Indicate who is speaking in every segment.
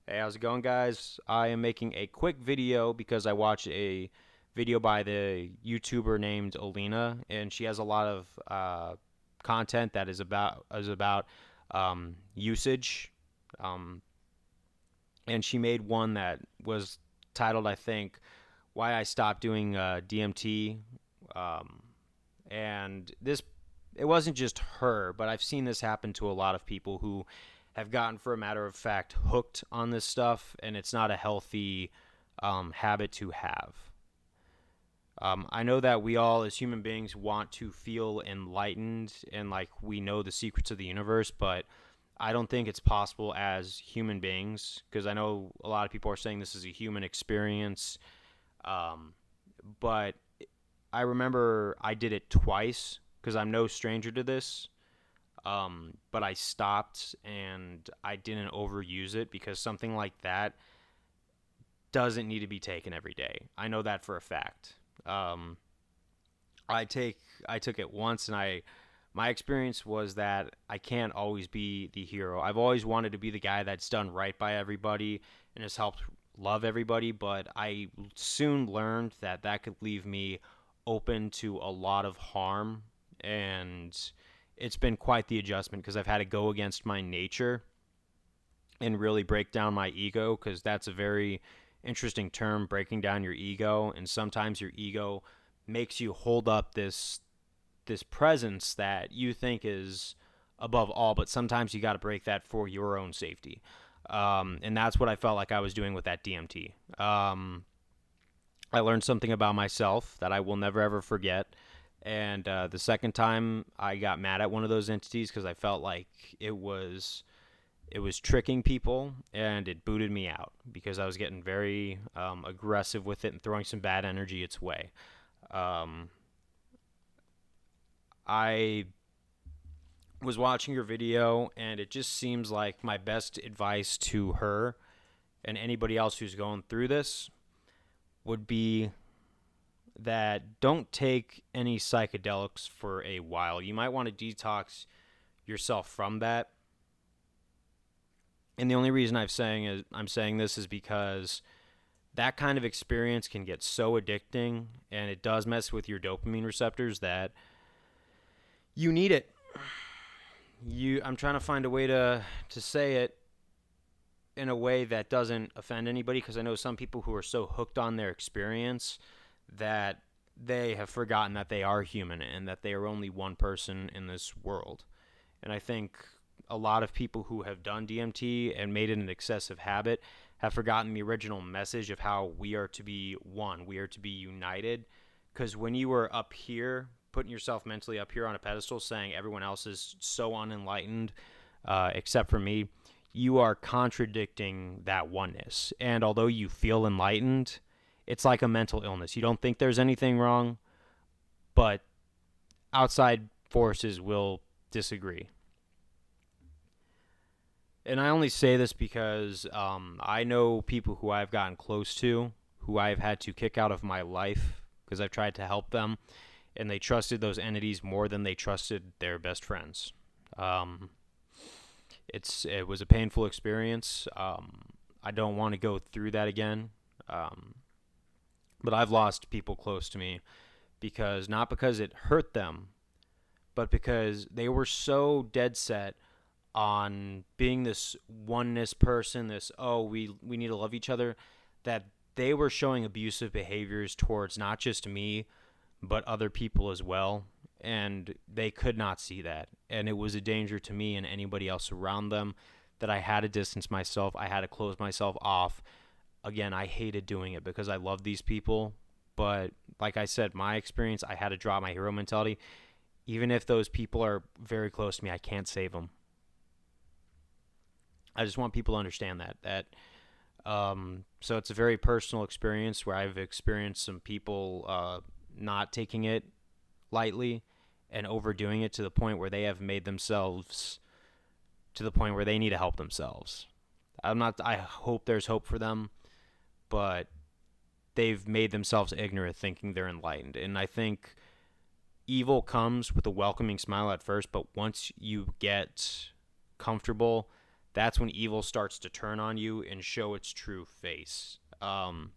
Speaker 1: Hey, how's it going, guys? I am making a quick video because I watched a video by the YouTuber named ALINA, and she has a lot of content that is about usage, um, and she made one that was titled, I think, "Why I Stopped Doing DMT," um, and this it wasn't just her, but I've seen this happen to a lot of people who have gotten, for a matter of fact, hooked on this stuff, and it's not a healthy habit to have. I know that we all, as human beings, want to feel enlightened and like we know the secrets of the universe, but I don't think it's possible as human beings because I know a lot of people are saying this is a human experience. Um, but I remember I did it twice because I'm no stranger to this. But I stopped and I didn't overuse it because something like that doesn't need to be taken every day. I know that for a fact. Um, I take I took it once and I my experience was that I can't always be the hero. I've always wanted to be the guy that's done right by everybody and has helped love everybody, but I soon learned that that could leave me open to a lot of harm, and it's been quite the adjustment because I've had to go against my nature and really break down my ego because that's a very interesting term, breaking down your ego. And sometimes your ego makes you hold up this presence that you think is above all, but sometimes you got to break that for your own safety. And that's what I felt like I was doing with that DMT. I learned something about myself that I will never ever forget. And the second time, I got mad at one of those entities because I felt like it was it was tricking people, and it booted me out because I was getting very aggressive with it and throwing some bad energy its way. Um, I was watching your video, and it just seems like my best advice to her and anybody else who's going through this would be that don't take any psychedelics for a while. You might want to detox yourself from that. And the only reason I'm saying this is because that kind of experience can get so addicting, and it does mess with your dopamine receptors that you need it. I'm trying to find a way to say it in a way that doesn't offend anybody because I know some people who are so hooked on their experience that they have forgotten that they are human and that they are only one person in this world. And I think a lot of people who have done DMT and made it an excessive habit have forgotten the original message of how we are to be one, we are to be united. Because when you were up here, putting yourself mentally up here on a pedestal, saying everyone else is so unenlightened except for me, you are contradicting that oneness. And although you feel enlightened, it's like a mental illness. You don't think there's anything wrong, but outside forces will disagree. And I only say this because I know people who I've gotten close to, who I've had to kick out of my life because I've tried to help them, and they trusted those entities more than they trusted their best friends. Um, it was a painful experience. I don't want to go through that again. Um, but I've lost people close to me because not because it hurt them, but because they were so dead set on being this oneness person, this we need to love each other, that they were showing abusive behaviors towards not just me, but other people as well. And they could not see that. And it was a danger to me and anybody else around them that I had to distance myself. I had to close myself off. Again, I hated doing it because I love these people. But like I said, my experience, I had to drop my hero mentality. Even if those people are very close to me, I can't save them. I just want people to understand so it's a very personal experience where I've experienced some people not taking it lightly and overdoing it to the point where they have made themselves to the point where they need to help themselves. I hope there's hope for them, but they've made themselves ignorant thinking they're enlightened. And I think evil comes with a welcoming smile at first, but once you get comfortable, that's when evil starts to turn on you and show its true face. And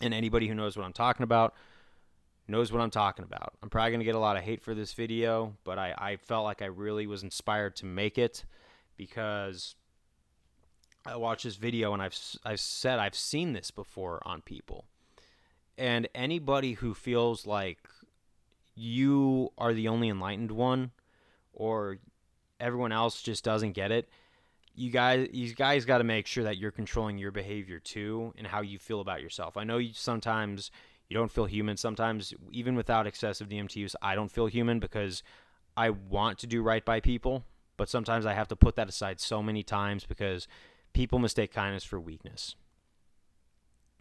Speaker 1: anybody who knows what I'm talking about knows what I'm talking about. I'm probably going to get a lot of hate for this video, but I felt like I really was inspired to make it because I watched this video and I've said I've seen this before on people. And anybody who feels like you are the only enlightened one or everyone else just doesn't get it, you guys got to make sure that you're controlling your behavior too and how you feel about yourself. I know sometimes you don't feel human. Sometimes even without excessive DMT use, I don't feel human because I want to do right by people, but sometimes I have to put that aside so many times because people mistake kindness for weakness.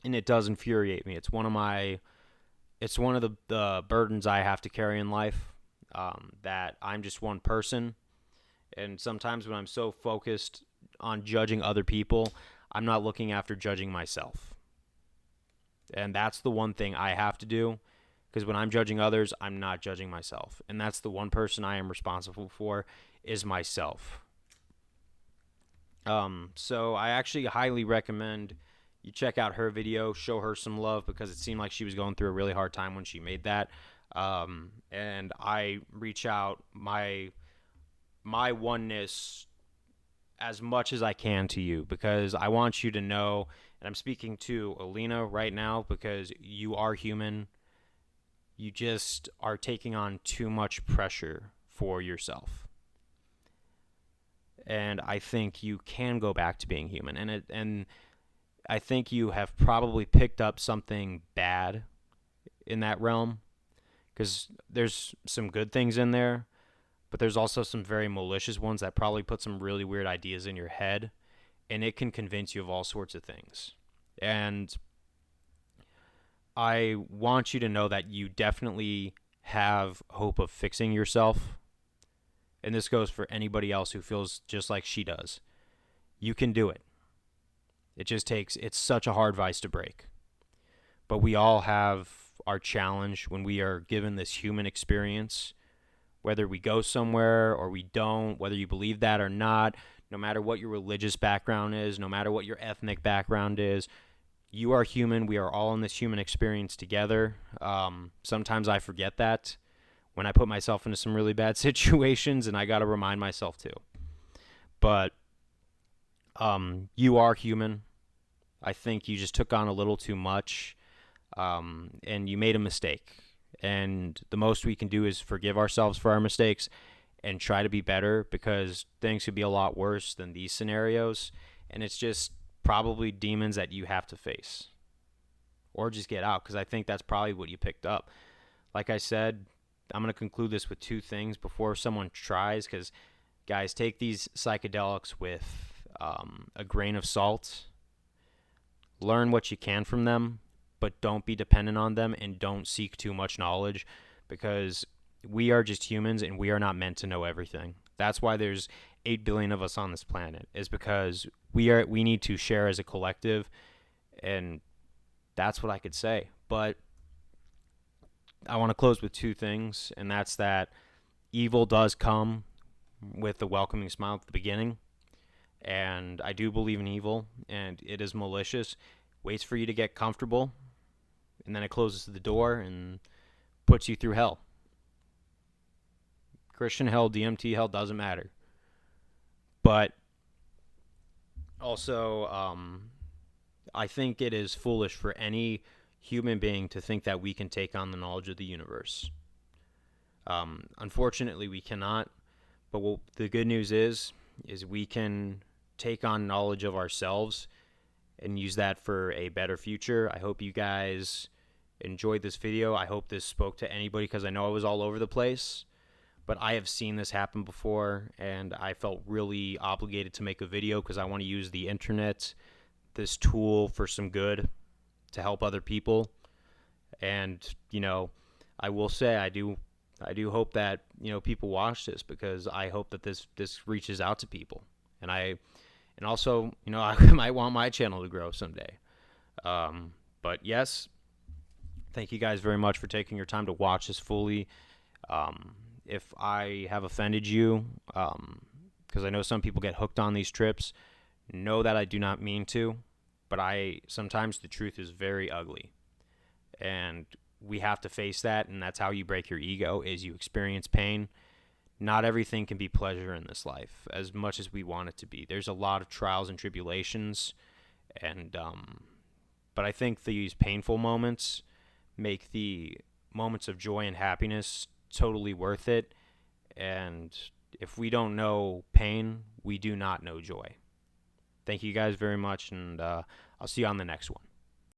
Speaker 1: And it does infuriate me. It's one of the burdens I have to carry in life, that I'm just one person. And sometimes when I'm so focused on judging other people, I'm not looking after judging myself. And that's the one thing I have to do, because when I'm judging others, I'm not judging myself. And that's the one person I am responsible for is myself. So I actually highly recommend you check out her video, show her some love, because it seemed like she was going through a really hard time when she made that. And I reach out my oneness as much as I can to you, because I want you to know, and I'm speaking to ALINA right now, because you are human. You just are taking on too much pressure for yourself. And I think you can go back to being human. And I think you have probably picked up something bad in that realm, because there's some good things in there, but there's also some very malicious ones that probably put some really weird ideas in your head, and it can convince you of all sorts of things. And I want you to know that you definitely have hope of fixing yourself. And this goes for anybody else who feels just like she does. You can do it. It's such a hard vice to break. But we all have our challenge when we are given this human experience, whether we go somewhere or we don't, whether you believe that or not, no matter what your religious background is, no matter what your ethnic background is, you are human. We are all in this human experience together. Sometimes I forget that when I put myself into some really bad situations, and I got to remind myself too. But you are human. I think you just took on a little too much, and you made a mistake. And the most we can do is forgive ourselves for our mistakes and try to be better, because things could be a lot worse than these scenarios. And it's just probably demons that you have to face or just get out, because I think that's probably what you picked up. Like I said, I'm going to conclude this with two things before someone tries, because, guys, take these psychedelics with a grain of salt. Learn what you can from them, but don't be dependent on them, and don't seek too much knowledge, because we are just humans and we are not meant to know everything. That's why there's 8 billion of us on this planet, is because we need to share as a collective, and that's what I could say. But I want to close with two things, and that's that evil does come with a welcoming smile at the beginning, and I do believe in evil, and it is malicious, waits for you to get comfortable, and then it closes the door and puts you through hell. Christian hell, DMT hell, doesn't matter. But also, I think it is foolish for any human being to think that we can take on the knowledge of the universe. Unfortunately, we cannot. But the good news is we can take on knowledge of ourselves and use that for a better future. I hope you guys enjoyed this video. I hope this spoke to anybody, because I know I was all over the place, but I have seen this happen before, and I felt really obligated to make a video because I want to use the internet, this tool, for some good to help other people. And, I will say I do hope that, people watch this, because I hope that this reaches out to people. And also, I might want my channel to grow someday. But yes, thank you guys very much for taking your time to watch this fully. If I have offended you, because I know some people get hooked on these trips. Know that I do not mean to, but sometimes the truth is very ugly, and we have to face that, and that's how you break your ego, is you experience pain. Not everything can be pleasure in this life as much as we want it to be. There's a lot of trials and tribulations, and but I think these painful moments make the moments of joy and happiness totally worth it. And if we don't know pain, we do not know joy. Thank you guys very much, and I'll see you on the next one.